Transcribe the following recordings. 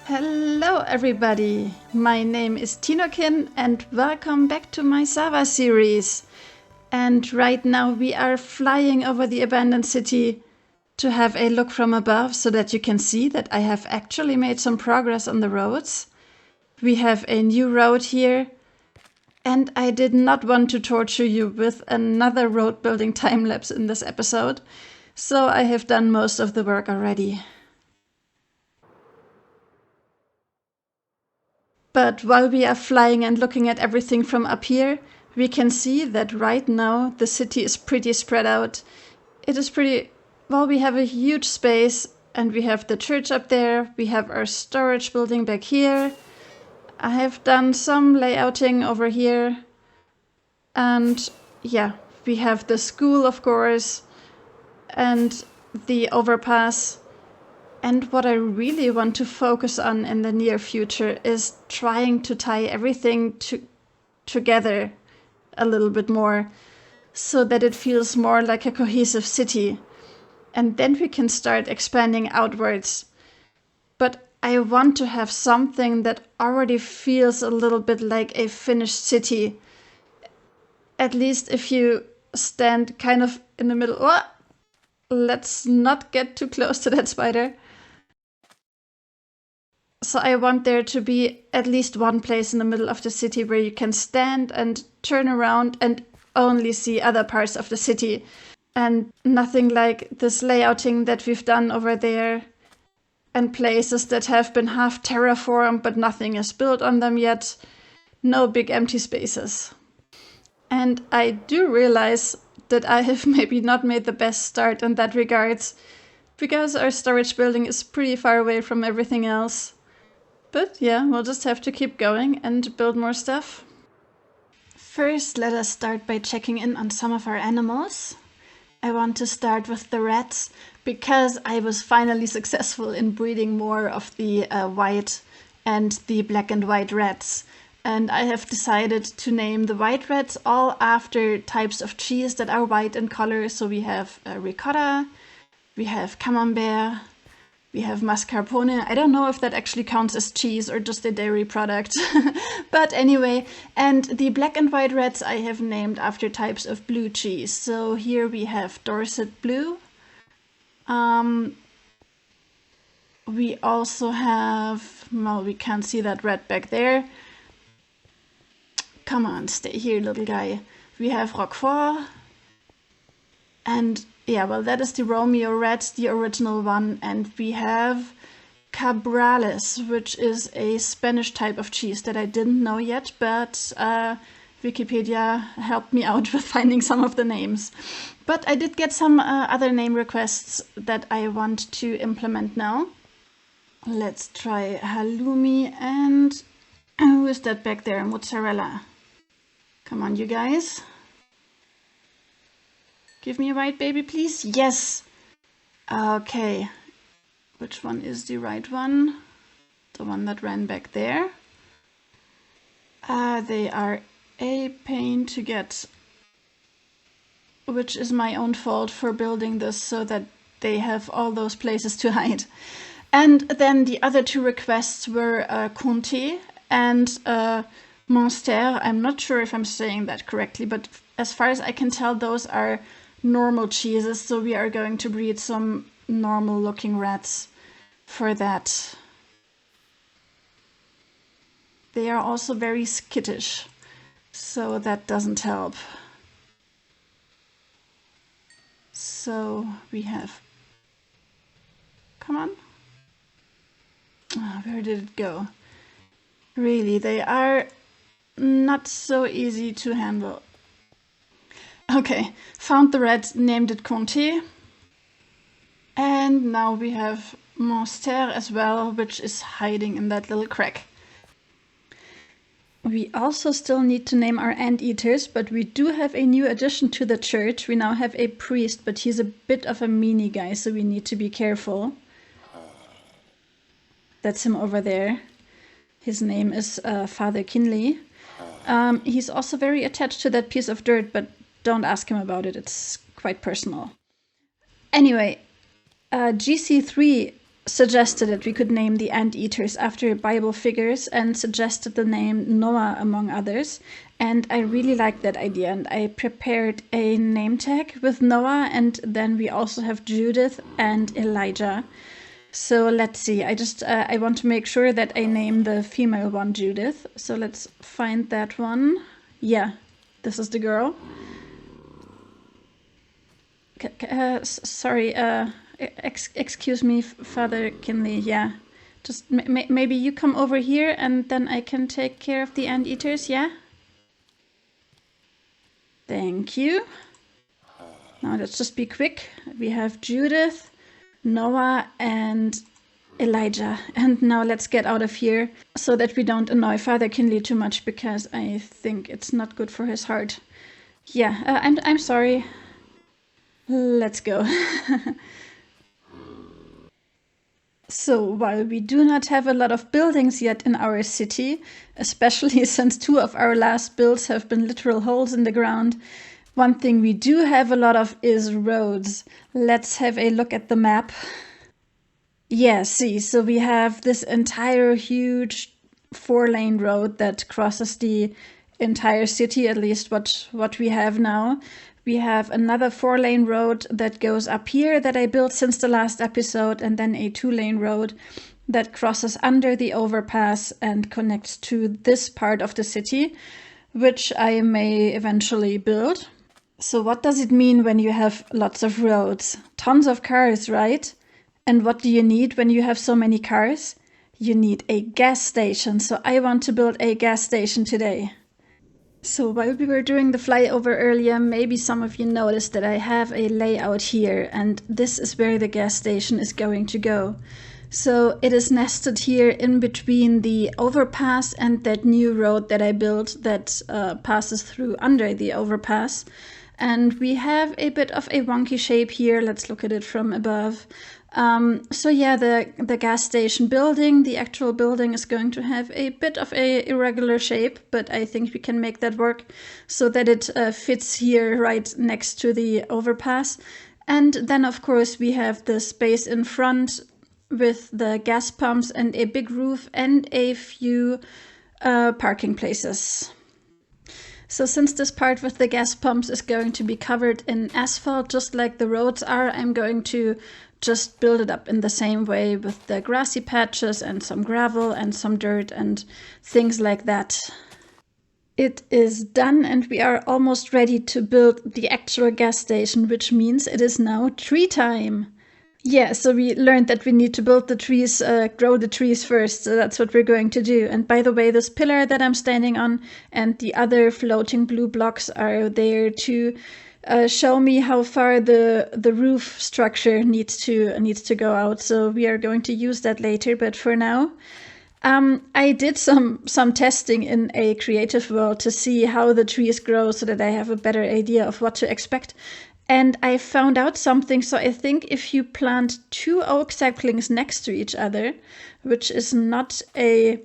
Hello everybody, my name is Tinokin and welcome back to my ZAWA series. And right now we are flying over the abandoned city to have a look from above so that you can see that I have actually made some progress on the roads. We have a new road here and I did not want to torture you with another road building time lapse in this episode, so I have done most of the work already. But while we are flying and looking at everything from up here, we can see that right now the city is pretty spread out. It is well, we have a huge space and we have the church up there, we have our storage building back here. I have done some layouting over here. And yeah, we have the school, of course, and the overpass. And what I really want to focus on in the near future is trying to tie everything together a little bit more so that it feels more like a cohesive city. And then we can start expanding outwards. But I want to have something that already feels a little bit like a finished city. At least if you stand kind of in the middle. Oh, let's not get too close to that spider. So I want there to be at least one place in the middle of the city where you can stand and turn around and only see other parts of the city. And nothing like this layouting that we've done over there. And places that have been half terraformed but nothing is built on them yet. No big empty spaces. And I do realize that I have maybe not made the best start in that regards, because our storage building is pretty far away from everything else. But yeah, we'll just have to keep going and build more stuff. First, let us start by checking in on some of our animals. I want to start with the rats, because I was finally successful in breeding more of the white and the black and white rats. And I have decided to name the white rats all after types of cheese that are white in color. So we have ricotta, we have camembert, we have mascarpone. I don't know if that actually counts as cheese or just a dairy product. But anyway, and the black and white rats I have named after types of blue cheese. So here we have Dorset blue. We also have, well, we can't see that red back there. Come on, stay here, little guy. We have Roquefort. And yeah, well, that is the Romeo red, the original one. And we have Cabrales, which is a Spanish type of cheese that I didn't know yet, but Wikipedia helped me out with finding some of the names. But I did get some other name requests that I want to implement now. Let's try halloumi and who is that back there? Mozzarella. Come on, you guys. Give me a right, baby, please. Yes. Okay. Which one is the right one? The one that ran back there. They are a pain to get, which is my own fault for building this so that they have all those places to hide. And then the other two requests were Comté and Monster. I'm not sure if I'm saying that correctly, but as far as I can tell, those are normal cheeses. So we are going to breed some normal looking rats for that. They are also very skittish, so that doesn't help. So we have, come on. Oh, where did it go? Really, they are not so easy to handle. Okay, found the rat, named it Comté. And now we have Monster as well, which is hiding in that little crack. We also still need to name our anteaters, but we do have a new addition to the church. We now have a priest, but he's a bit of a meanie guy, so we need to be careful. That's him over there. His name is Father Kinley. He's also very attached to that piece of dirt, but don't ask him about it. It's quite personal. Anyway, GC3 suggested that we could name the anteaters after Bible figures and suggested the name Noah among others. And I really liked that idea, and I prepared a name tag with Noah, and then we also have Judith and Elijah. So let's see, I want to make sure that I name the female one Judith. So let's find that one. Yeah, this is the girl. Sorry, excuse me, Father Kinley. Yeah, just maybe you come over here and then I can take care of the anteaters. Yeah. Thank you. Now let's just be quick. We have Judith, Noah, and Elijah. And now let's get out of here so that we don't annoy Father Kinley too much, because I think it's not good for his heart. Yeah, I'm sorry. Let's go. So while we do not have a lot of buildings yet in our city, especially since 2 of our last builds have been literal holes in the ground, one thing we do have a lot of is roads. Let's have a look at the map. Yeah, see, so we have this entire huge 4-lane road that crosses the entire city, at least what we have now. We have another 4-lane road that goes up here that I built since the last episode, and then a 2-lane road that crosses under the overpass and connects to this part of the city, which I may eventually build. So what does it mean when you have lots of roads? Tons of cars, right? And what do you need when you have so many cars? You need a gas station. So I want to build a gas station today. So while we were doing the flyover earlier, maybe some of you noticed that I have a layout here, and this is where the gas station is going to go. So it is nested here in between the overpass and that new road that I built that passes through under the overpass. And we have a bit of a wonky shape here. Let's look at it from above. So yeah, the gas station building, the actual building, is going to have a bit of a irregular shape, but I think we can make that work so that it fits here right next to the overpass. And then of course we have the space in front with the gas pumps and a big roof and a few parking places. So since this part with the gas pumps is going to be covered in asphalt, just like the roads are, I'm going to just build it up in the same way with the grassy patches and some gravel and some dirt and things like that. It is done and we are almost ready to build the actual gas station, which means it is now tree time. Yeah, so we learned that we need to build the trees, grow the trees first, so that's what we're going to do. And by the way, this pillar that I'm standing on and the other floating blue blocks are there to show me how far the roof structure needs to go out. So we are going to use that later, but for now, I did some testing in a creative world to see how the trees grow so that I have a better idea of what to expect. And I found out something. So I think if you plant 2 oak saplings next to each other, which is not a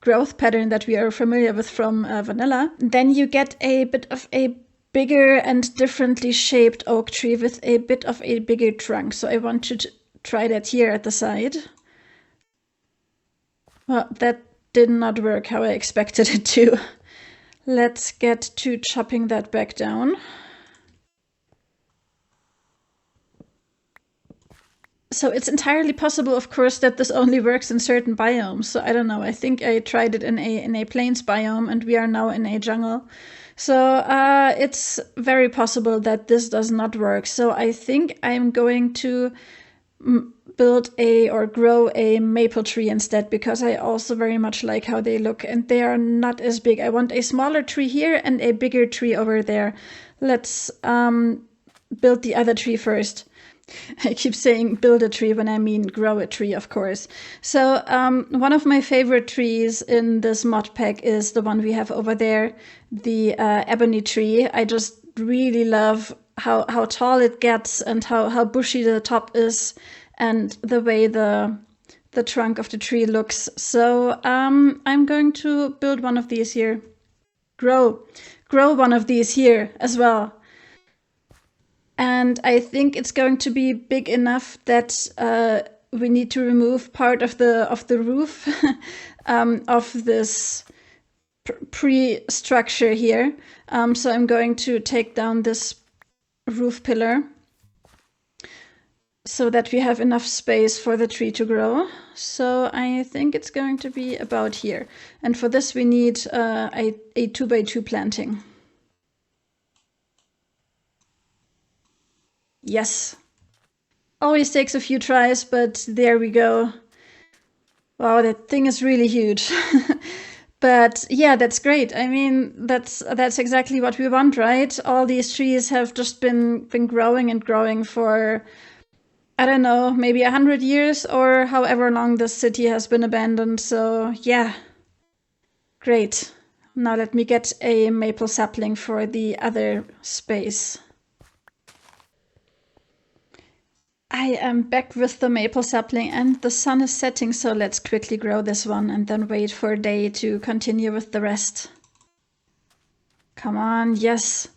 growth pattern that we are familiar with from vanilla, then you get a bit of a bigger and differently shaped oak tree with a bit of a bigger trunk. So I want to try that here at the side. Well, that did not work how I expected it to. Let's get to chopping that back down. So it's entirely possible, of course, that this only works in certain biomes. So I don't know. I think I tried it in a plains biome and we are now in a jungle. So it's very possible that this does not work. So I think I'm going to build or grow a maple tree instead, because I also very much like how they look and they are not as big. I want a smaller tree here and a bigger tree over there. Let's build the other tree first. I keep saying build a tree when I mean grow a tree, of course. So one of my favorite trees in this mod pack is the one we have over there, the Ebony Tree. I just really love how tall it gets and how bushy the top is and the way the trunk of the tree looks. So I'm going to build one of these here. Grow one of these here as well. And I think it's going to be big enough that we need to remove part of the roof of this pre-structure here. So I'm going to take down this roof pillar so that we have enough space for the tree to grow. So I think it's going to be about here. And for this we need a 2x2 planting. Yes. Always takes a few tries, but there we go. Wow, that thing is really huge. But yeah, that's great. I mean, that's exactly what we want, right? All these trees have just been growing and growing for, I don't know, maybe 100 years or however long this city has been abandoned. So yeah, great. Now let me get a maple sapling for the other space. I am back with the maple sapling and the sun is setting, so let's quickly grow this one and then wait for day to continue with the rest. Come on, yes.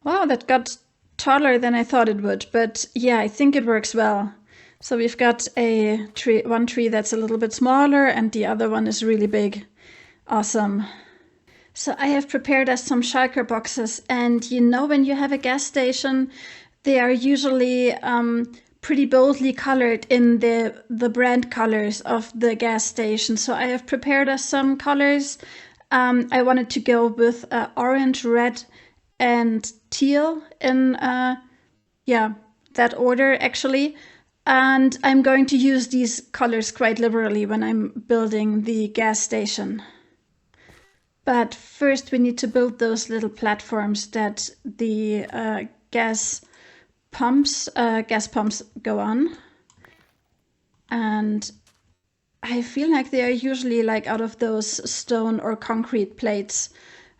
Wow, that got taller than I thought it would, but yeah, I think it works well. So we've got one tree that's a little bit smaller and the other one is really big. Awesome. So I have prepared us some shulker boxes, and you know, when you have a gas station, they are usually pretty boldly colored in the brand colors of the gas station. So I have prepared us some colors. I wanted to go with orange, red, and teal in that order actually. And I'm going to use these colors quite liberally when I'm building the gas station. But first we need to build those little platforms that the gas pumps go on. And I feel like they are usually like out of those stone or concrete plates.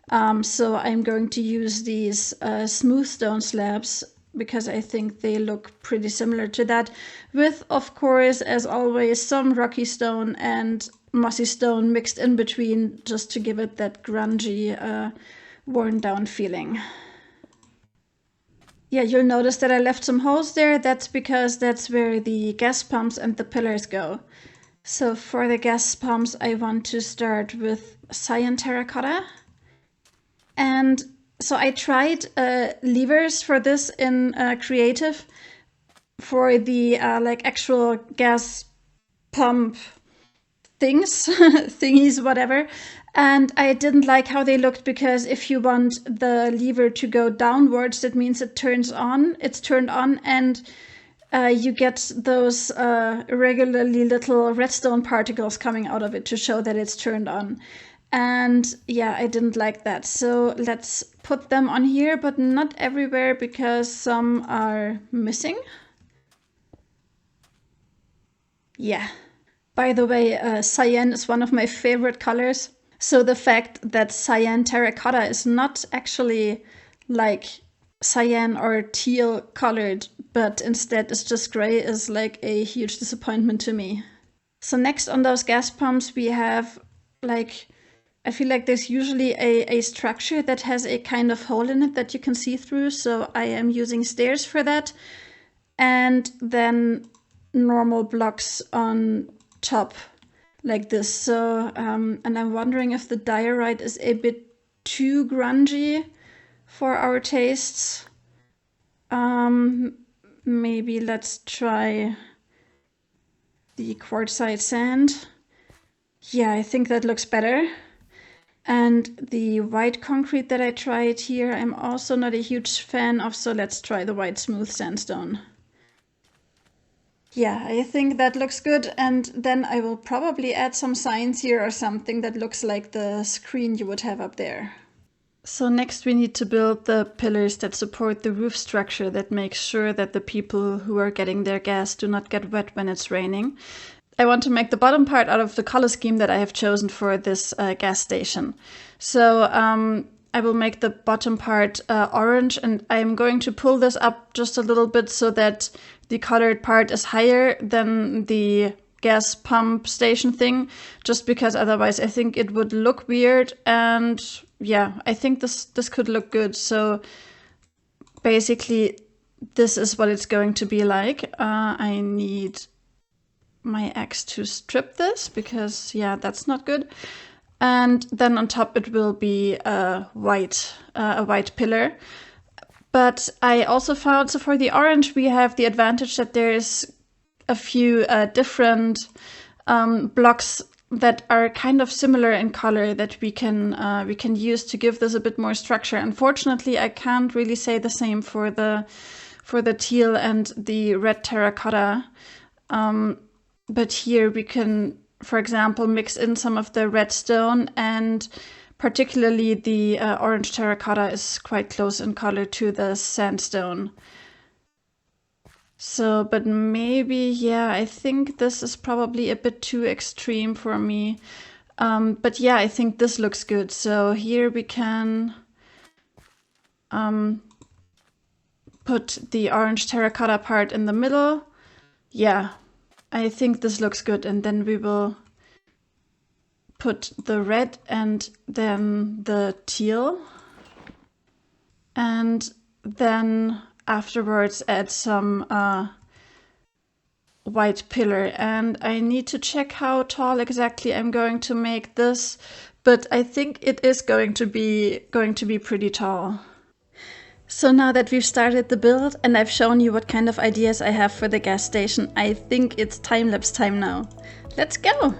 So I'm going to use these smooth stone slabs because I think they look pretty similar to that, with, of course, as always, some rocky stone and mossy stone mixed in between, just to give it that grungy, worn down feeling. Yeah, you'll notice that I left some holes there. That's because that's where the gas pumps and the pillars go. So for the gas pumps, I want to start with cyan terracotta. And so I tried levers for this in creative for the like actual gas pump things, thingies, whatever. And I didn't like how they looked, because if you want the lever to go downwards, that means it's turned on, and you get those irregularly little redstone particles coming out of it to show that it's turned on. And yeah, I didn't like that. So let's put them on here, but not everywhere, because some are missing. Yeah. By the way, cyan is one of my favorite colors. So the fact that cyan terracotta is not actually like cyan or teal colored, but instead is just gray, is like a huge disappointment to me. So next on those gas pumps, we have like, I feel like there's usually a structure that has a kind of hole in it that you can see through. So I am using stairs for that. And then normal blocks on top like this. So, and I'm wondering if the diorite is a bit too grungy for our tastes. Maybe let's try the quartzite sand. Yeah, I think that looks better. And the white concrete that I tried here, I'm also not a huge fan of, so let's try the white smooth sandstone. Yeah, I think that looks good, and then I will probably add some signs here or something that looks like the screen you would have up there. So next we need to build the pillars that support the roof structure, that makes sure that the people who are getting their gas do not get wet when it's raining. I want to make the bottom part out of the color scheme that I have chosen for this gas station. So I will make the bottom part orange, and I'm going to pull this up just a little bit so that the colored part is higher than the gas pump station thing, just because otherwise I think it would look weird. And yeah, I think this could look good. So basically this is what it's going to be like. I need my axe to strip this, because yeah, that's not good. And then on top it will be a white pillar. But I also found, so for the orange, we have the advantage that there's a few different blocks that are kind of similar in color that we can use to give this a bit more structure. Unfortunately, I can't really say the same for the teal and the red terracotta. But here we can, for example, mix in some of the red stone, and particularly the orange terracotta is quite close in color to the sandstone. So, but maybe, yeah, I think this is probably a bit too extreme for me. But yeah, I think this looks good. So here we can put the orange terracotta part in the middle. Yeah, I think this looks good. And then we will put the red and then the teal. And then afterwards add some white pillar. And I need to check how tall exactly I'm going to make this, but I think it is going to be pretty tall. So now that we've started the build and I've shown you what kind of ideas I have for the gas station, I think it's time-lapse time now. Let's go!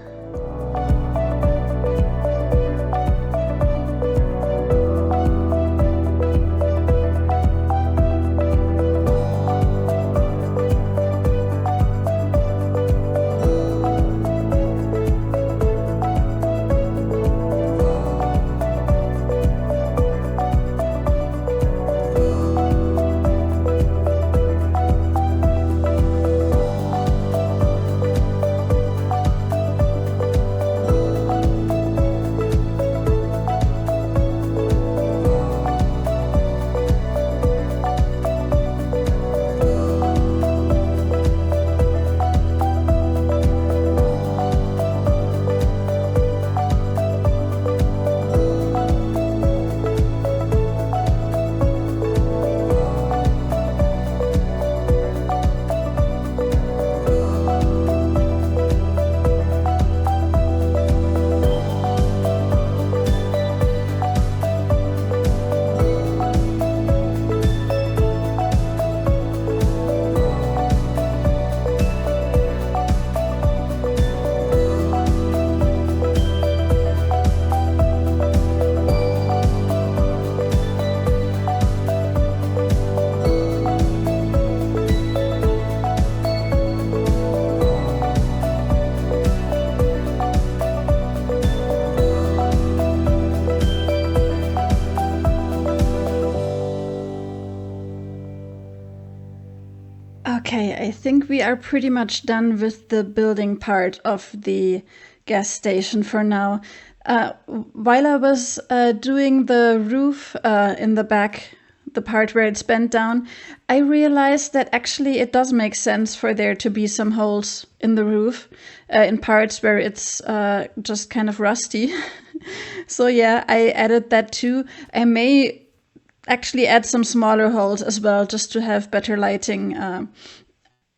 Okay, I think we are pretty much done with the building part of the gas station for now. While I was doing the roof in the back, the part where it's bent down, I realized that actually it does make sense for there to be some holes in the roof in parts where it's just kind of rusty. So yeah, I added that too. I may actually add some smaller holes as well, just to have better lighting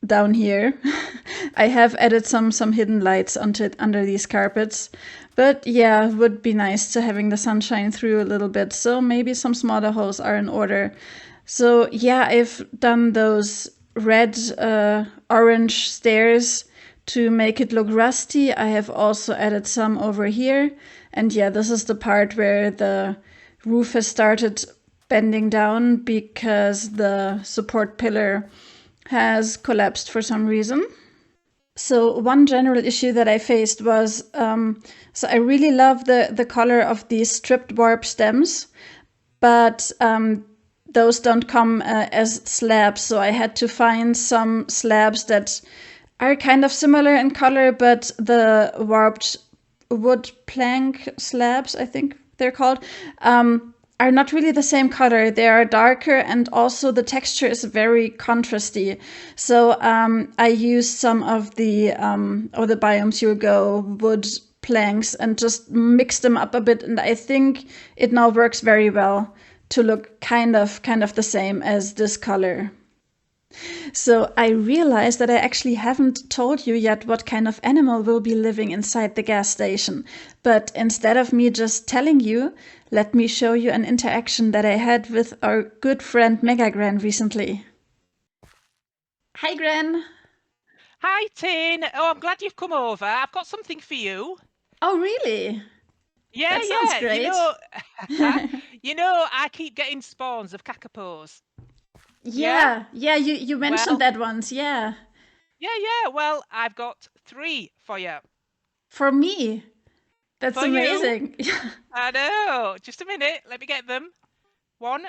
down here. I have added some hidden lights under these carpets, but yeah, it would be nice to having the sunshine through a little bit, so maybe some smaller holes are in order. So yeah, I've done those red orange stairs to make it look rusty. I have also added some over here, and yeah, this is the part where the roof has started bending down because the support pillar has collapsed for some reason. So one general issue that I faced was, so I really love the color of these stripped warp stems, but those don't come as slabs, so I had to find some slabs that are kind of similar in color, but the warped wood plank slabs, I think they're called, are not really the same color. They are darker, and also the texture is very contrasty. So I used some of the Biomes You'll Go wood planks and just mixed them up a bit, and I think it now works very well to look kind of the same as this color. So I realized that I actually haven't told you yet what kind of animal will be living inside the gas station. But instead of me just telling you, let me show you an interaction that I had with our good friend Megagran recently. Hi, Gran. Hi, Tin. Oh, I'm glad you've come over. I've got something for you. Oh, really? Yeah, That sounds yeah. great. I keep getting spawns of kakapos. Yeah? Yeah, you mentioned Well, that once, yeah. yeah. Well, I've got 3 for you. For me. That's For you. amazing. I know. Just a minute. Let me get them. 1,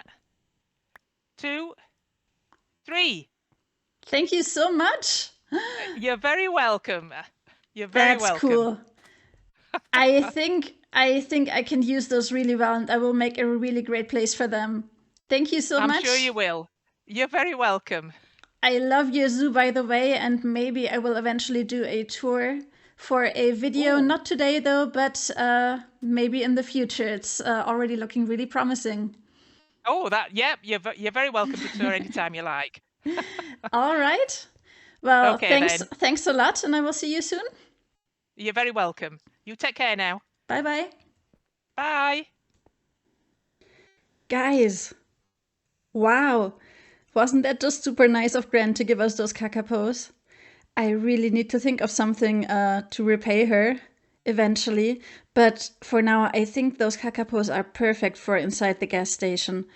2, 3. Thank you so much. You're very welcome. You're very That's welcome. cool. I think I can use those really well, and I will make a really great place for them. Thank you so I'm sure much. you will. You're very welcome. I love your zoo, by the way, and maybe I will eventually do a tour for a video. Oh, Not today, though, but maybe in the future. It's already looking really promising. yeah. You're very welcome to tour anytime you like. All right. Well, Okay, thanks, then. thanks a lot, and I will see you soon. You're very welcome. You take care now. Bye bye. Bye. Guys, wow. Wasn't that just super nice of Gran to give us those kakapos? I really need to think of something to repay her eventually. But for now, I think those kakapos are perfect for inside the gas station.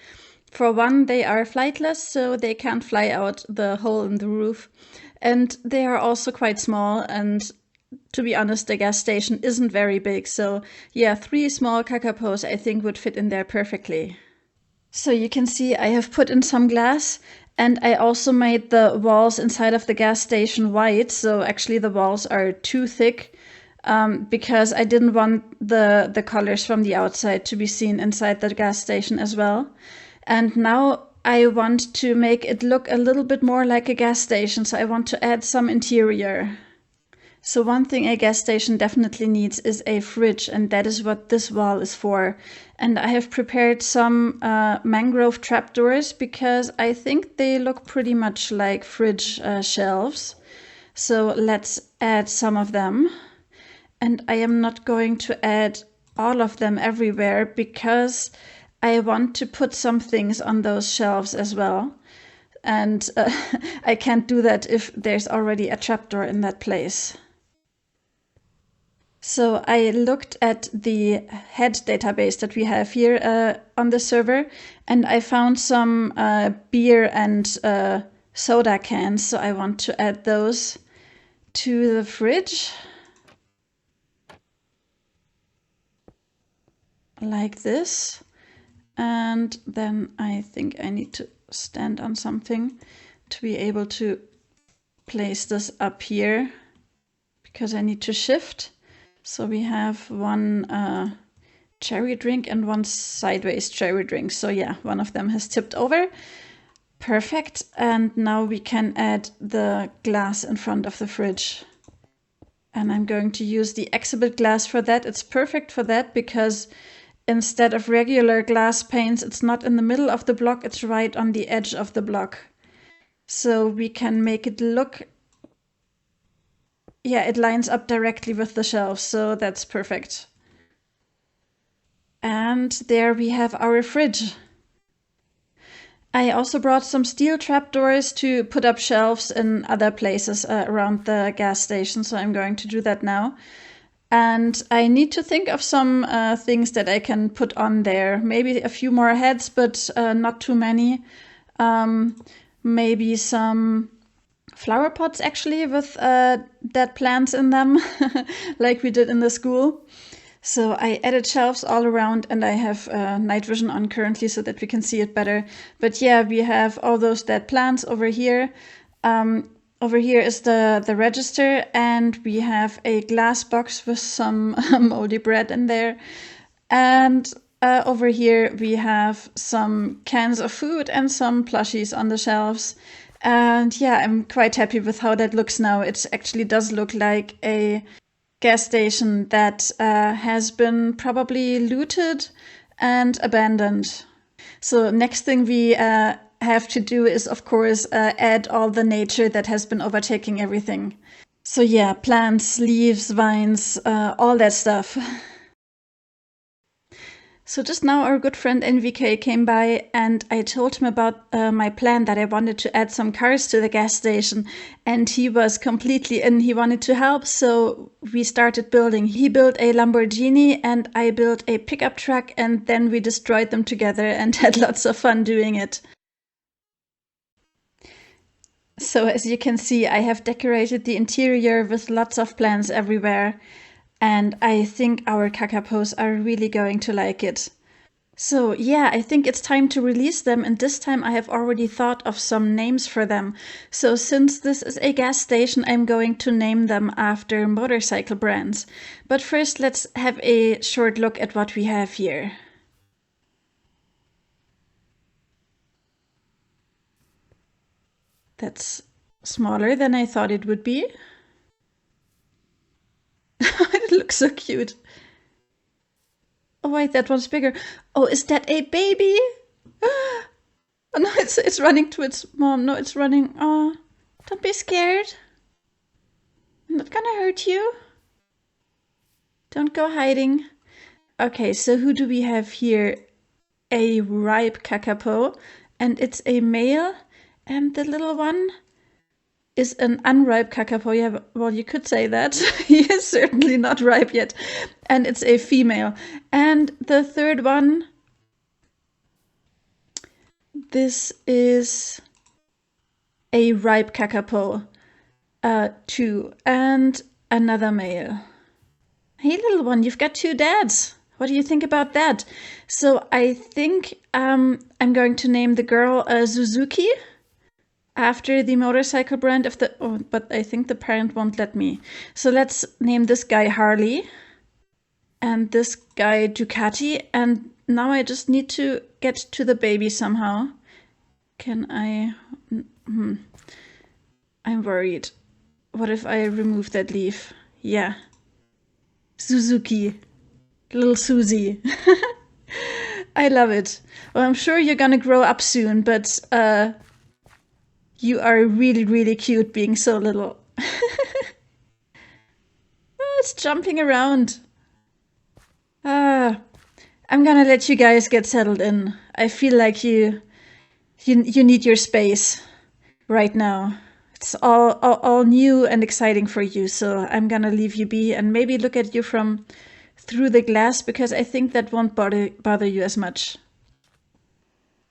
For one, they are flightless, so they can't fly out the hole in the roof. And they are also quite small, and to be honest, the gas station isn't very big. So yeah, 3 small kakapos I think would fit in there perfectly. So you can see I have put in some glass, and I also made the walls inside of the gas station white. So actually the walls are too thick because I didn't want the colors from the outside to be seen inside the gas station as well. And now I want to make it look a little bit more like a gas station. So I want to add some interior. So one thing a gas station definitely needs is a fridge, and that is what this wall is for. And I have prepared some mangrove trapdoors because I think they look pretty much like fridge shelves. So let's add some of them. And I am not going to add all of them everywhere because I want to put some things on those shelves as well. And I can't do that if there's already a trapdoor in that place. So I looked at the head database that we have here on the server, and I found some beer and soda cans. So I want to add those to the fridge. Like this. And then I think I need to stand on something to be able to place this up here because I need to shift. So we have one cherry drink and one sideways cherry drink. So yeah, one of them has tipped over. Perfect. And now we can add the glass in front of the fridge. And I'm going to use the exhibit glass for that. It's perfect for that because instead of regular glass panes, it's not in the middle of the block, it's right on the edge of the block. So we can make it look, yeah, it lines up directly with the shelves, so that's perfect. And there we have our fridge. I also brought some steel trapdoors to put up shelves in other places around the gas station, so I'm going to do that now. And I need to think of some things that I can put on there. Maybe a few more heads, but not too many. Maybe some flower pots actually with dead plants in them, like we did in the school. So I added shelves all around, and I have night vision on currently so that we can see it better. But yeah, we have all those dead plants over here. Over here is the register, and we have a glass box with some moldy bread in there. And over here we have some cans of food and some plushies on the shelves. And yeah, I'm quite happy with how that looks now. It actually does look like a gas station that has been probably looted and abandoned. So next thing we have to do is, of course, add all the nature that has been overtaking everything. So yeah, plants, leaves, vines, all that stuff. So just now our good friend NVK came by and I told him about my plan that I wanted to add some cars to the gas station, and he was completely in. He wanted to help, so we started building. He built a Lamborghini and I built a pickup truck, and then we destroyed them together and had lots of fun doing it. So as you can see, I have decorated the interior with lots of plants everywhere. And I think our kakapos are really going to like it. So yeah, I think it's time to release them, and this time I have already thought of some names for them. So since this is a gas station, I'm going to name them after motorcycle brands. But first, let's have a short look at what we have here. That's smaller than I thought it would be. It looks so cute. Oh wait, that one's bigger. Oh, is that a baby? Oh no, it's running to its mom. No, it's running. Oh, don't be scared. I'm not gonna hurt you. Don't go hiding. Okay, so who do we have here? A ripe kakapo, and it's a male, and the little one is an unripe kakapo. Yeah, well, you could say that. He is certainly not ripe yet. And it's a female. And the third one, this is a ripe kakapo, too, and another male. Hey, little one, you've got two dads. What do you think about that? So I think I'm going to name the girl Suzuki, after the motorcycle brand of the... Oh, but I think the parent won't let me. So let's name this guy Harley and this guy Ducati. And now I just need to get to the baby somehow. Can I... I'm worried. What if I remove that leaf? Yeah. Suzuki. Little Susie. I love it. Well, I'm sure you're gonna grow up soon, but... you are really, really cute being so little. Oh, it's jumping around. I'm gonna let you guys get settled in. I feel like you need your space right now. It's all new and exciting for you, so I'm gonna leave you be and maybe look at you from through the glass, because I think that won't bother you as much.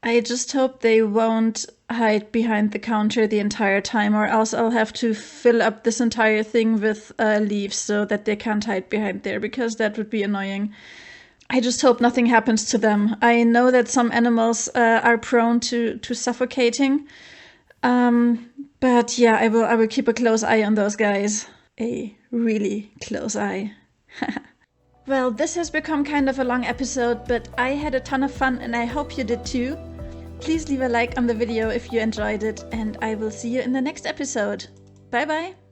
I just hope they won't hide behind the counter the entire time, or else I'll have to fill up this entire thing with leaves so that they can't hide behind there, because that would be annoying. I just hope nothing happens to them. I know that some animals are prone to suffocating, but yeah, I will keep a close eye on those guys. A really close eye. Well, this has become kind of a long episode, but I had a ton of fun and I hope you did too. Please leave a like on the video if you enjoyed it, and I will see you in the next episode. Bye bye!